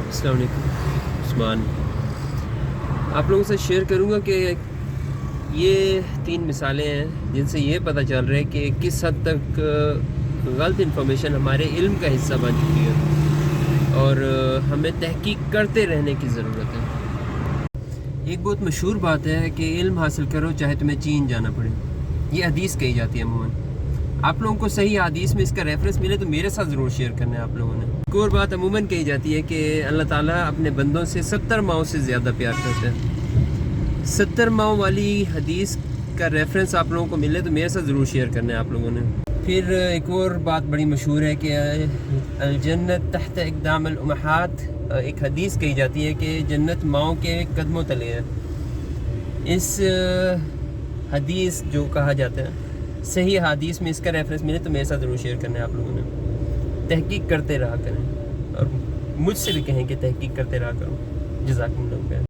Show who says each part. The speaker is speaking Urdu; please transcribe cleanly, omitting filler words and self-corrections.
Speaker 1: السلام علیکم، عثمان آپ لوگوں سے شیئر کروں گا کہ یہ 3 مثالیں ہیں جن سے یہ پتہ چل رہا ہے کہ کس حد تک غلط انفارمیشن ہمارے علم کا حصہ بن چکی ہے اور ہمیں تحقیق کرتے رہنے کی ضرورت ہے۔ ایک بہت مشہور بات ہے کہ علم حاصل کرو چاہے تمہیں چین جانا پڑے، یہ حدیث کہی جاتی ہے عموماً۔ آپ لوگوں کو صحیح حدیث میں اس کا ریفرنس ملے تو میرے ساتھ ضرور شیئر کرنا ہے آپ لوگوں نے۔ ایک اور بات عموماً کہی جاتی ہے کہ اللہ تعالیٰ اپنے بندوں سے 70 ماؤں سے زیادہ پیار کرتے ہیں۔ 70 ماؤں والی حدیث کا ریفرنس آپ لوگوں کو ملے تو میرے ساتھ ضرور شیئر کرنا ہے آپ لوگوں نے۔ پھر ایک اور بات بڑی مشہور ہے کہ الجنت تحت اقدام الامہات، ایک حدیث کہی جاتی ہے کہ جنت ماؤں کے قدموں تلے ہے۔ اس حدیث جو کہا جاتا ہے، صحیح حدیث میں اس کا ریفرنس ملے تو میرے ساتھ ضرور شیئر کرنا ہے آپ لوگوں نے۔ تحقیق کرتے رہا کریں اور مجھ سے بھی کہیں کہ تحقیق کرتے رہا کروں۔ جزاکم اللہ خیر۔